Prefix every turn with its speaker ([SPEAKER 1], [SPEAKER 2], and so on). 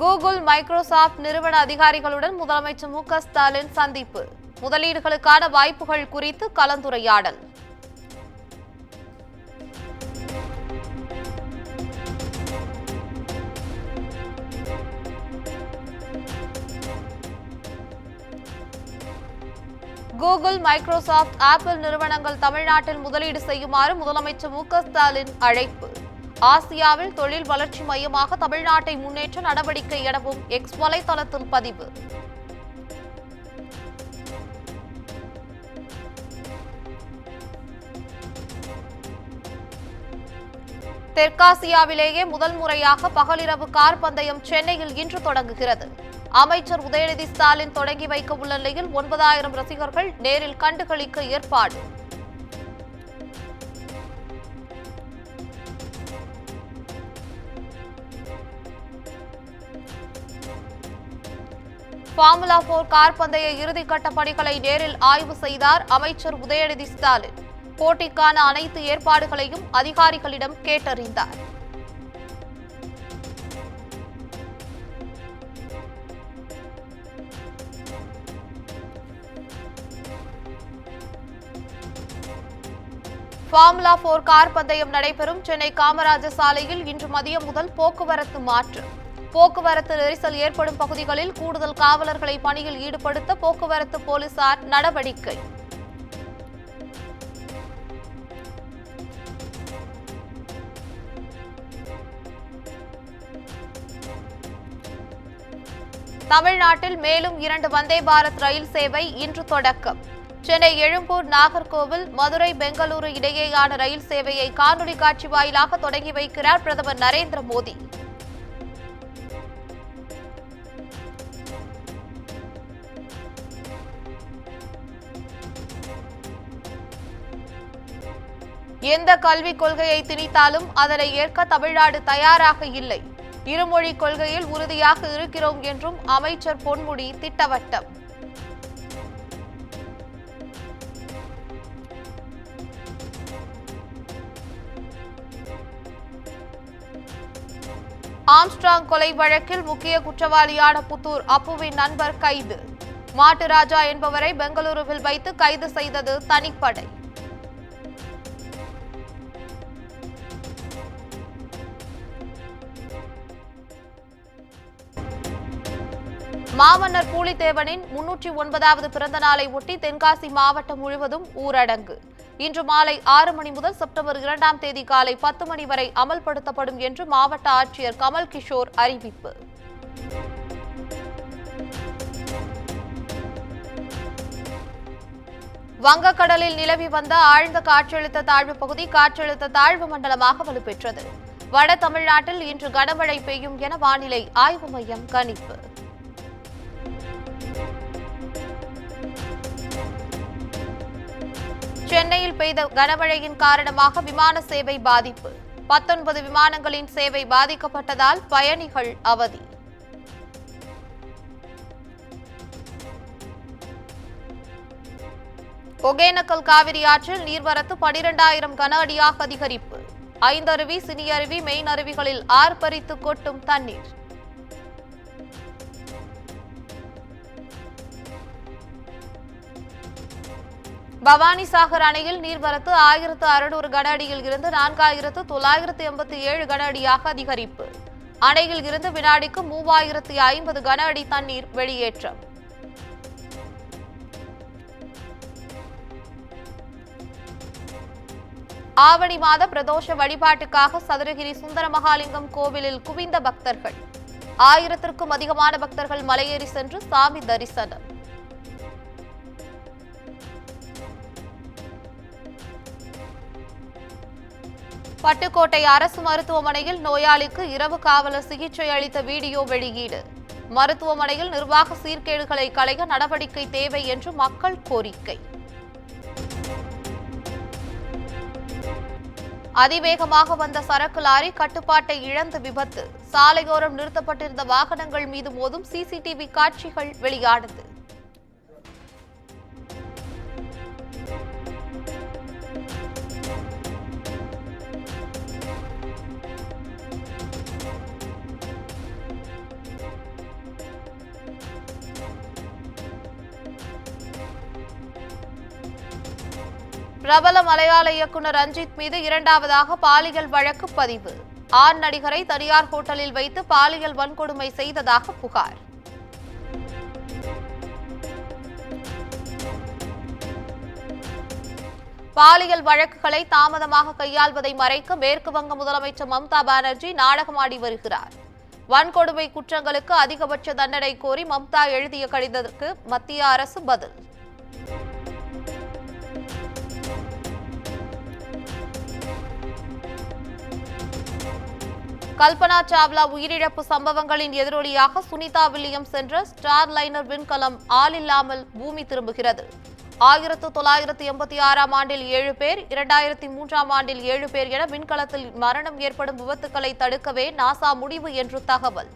[SPEAKER 1] Google, Microsoft நிறுவன அதிகாரிகளுடன் முதலமைச்சர் மு.க. ஸ்டாலின் சந்திப்பு. முதலீடுகளுக்கான வாய்ப்புகள் குறித்து கலந்துரையாடல். கூகுள், மைக்ரோசாப்ட், ஆப்பிள் நிறுவனங்கள் தமிழ்நாட்டில் முதலீடு செய்யுமாறு முதலமைச்சர் மு.க. ஸ்டாலின் அழைப்பு. ஆசியாவில் தொழில் வளர்ச்சி மையமாக தமிழ்நாட்டை முன்னேற்ற நடவடிக்கை எனவும் எக்ஸ் வலைதளத்தில் பதிவு. தெற்காசியாவிலேயே முதல் முறையாக பகலிரவு கார் பந்தயம் சென்னையில் இன்று தொடங்குகிறது. அமைச்சர் உதயநிதி ஸ்டாலின் தொடங்கி வைக்க உள்ள நிலையில் 9,000 ரசிகர்கள் நேரில் கண்டுகளிக்க ஏற்பாடு. ஃபார்முலா 4 கார் பந்தய இறுதிக்கட்ட பணிகளை நேரில் ஆய்வு செய்தார் அமைச்சர் உதயநிதி ஸ்டாலின். போட்டிக்கான அனைத்து ஏற்பாடுகளையும் அதிகாரிகளிடம் கேட்டறிந்தார். ஃபார்முலா 4 கார் பந்தயம் நடைபெறும் சென்னை காமராஜர் சாலையில் இன்று மதியம் முதல் போக்குவரத்து மாற்றம். போக்குவரத்து நெரிசல் ஏற்படும் பகுதிகளில் கூடுதல் காவலர்களை பணியில் ஈடுபடுத்த போக்குவரத்து போலீசார் நடவடிக்கை. தமிழ்நாட்டில் மேலும் 2 வந்தே பாரத் ரயில் சேவை இன்று தொடக்கம். சென்னை எழும்பூர், நாகர்கோவில், மதுரை, பெங்களூரு இடையேயான ரயில் சேவையை காணொலி காட்சி வாயிலாக தொடங்கி வைக்கிறார் பிரதமர் நரேந்திர மோடி. எந்த கல்விக் கொள்கையை திணித்தாலும் அதனை ஏற்க தமிழ்நாடு தயாராக இல்லை. இருமொழி கொள்கையில் உறுதியாக இருக்கிறோம் என்றும் அமைச்சர் பொன்முடி திட்டவட்டம். ஆம்ஸ்ட்ராங் கொலை வழக்கில் முக்கிய குற்றவாளியான புத்தூர் அப்புவின் நண்பர் கைது. மாட்டுராஜா என்பவரை பெங்களூருவில் வைத்து கைது செய்தது தனிப்படை. மாமன்னர் பூலித்தேவனின் 309வது பிறந்த நாளை ஒட்டி தென்காசி மாவட்டம் முழுவதும் ஊரடங்கு. இன்று மாலை 6 மணி முதல் செப்டம்பர் 2ஆம் தேதி காலை 10 மணி வரை அமல்படுத்தப்படும் என்று மாவட்ட ஆட்சியர் கமல் கிஷோர் அறிவிப்பு. வங்கக்கடலில் நிலவி வந்த ஆழ்ந்த காற்றழுத்த தாழ்வு பகுதி காற்றழுத்த தாழ்வு மண்டலமாக வலுப்பெற்றது. வட தமிழ்நாட்டில் இன்று கனமழை பெய்யும் என வானிலை ஆய்வு மையம் கணிப்பு. சென்னையில் பெய்த கனமழையின் காரணமாக விமான சேவை பாதிப்பு. 19 விமானங்களின் சேவை பாதிக்கப்பட்டதால் பயணிகள் அவதி. ஒகேனக்கல் காவிரி ஆற்றில் நீர்வரத்து 12,000 கன அடியாக அதிகரிப்பு. 5 அருவி, சினி அருவி, மெயின் அருவிகளில் ஆர்ப்பரித்து கொட்டும் தண்ணீர். பவானிசாகர் அணையில் நீர்வரத்து 1,600 கன அடியில் இருந்து 4,987 கன அடியாக அதிகரிப்பு. அணையில் இருந்து வினாடிக்கு 3,050 கன அடி தண்ணீர் வெளியேற்றம். ஆவணி மாத பிரதோஷ வழிபாட்டுக்காக சதுரகிரி சுந்தரமகாலிங்கம் கோவிலில் குவிந்த பக்தர்கள். 1000க்கும் அதிகமான பக்தர்கள் மலையேறி சென்று சாமி தரிசனம். பட்டுக்கோட்டை அரசு மருத்துவமனையில் நோயாளிக்கு இரவு காவலர் சிகிச்சை அளித்த வீடியோ வெளியீடு. மருத்துவமனையில் நிர்வாக சீர்கேடுகளை களைய நடவடிக்கை தேவை என்று மக்கள் கோரிக்கை. அதிவேகமாக வந்த சரக்கு லாரி கட்டுப்பாட்டை இழந்த விபத்து. சாலையோரம் நிறுத்தப்பட்டிருந்த வாகனங்கள் மீது மோதும் சிசிடிவி காட்சிகள் வெளியானது. பிரபல மலையாள இயக்குனர் ரஞ்சித் மீது இரண்டாவதாக பாலியல் வழக்கு பதிவு. ஆண் நடிகரை தனியார் ஹோட்டலில் வைத்து பாலியல் வன்கொடுமை செய்ததாக புகார். பாலியல் வழக்குகளை தாமதமாக கையாள்வதை மறைக்க மேற்கு வங்க முதலமைச்சர் மம்தா பானர்ஜி நாடகமாடி வருகிறார். வன்கொடுமை குற்றங்களுக்கு அதிகபட்ச தண்டனை கோரி மம்தா எழுதிய கடிதத்திற்கு மத்திய அரசு பதில். கல்பனா சாவ்லா உயிரிழப்பு சம்பவங்களின் எதிரொலியாக சுனிதா வில்லியம்ஸ் என்ற ஸ்டார்லைனர் விண்கலம் ஆளில்லாமல் பூமி திரும்புகிறது. 1986ஆம் ஆண்டில் 7 பேர், 2003ஆம் ஆண்டில் 7 பேர் என விண்கலத்தில் மரணம் ஏற்படும் விபத்துக்களை தடுக்கவே நாசா முடிவு என்று தகவல்.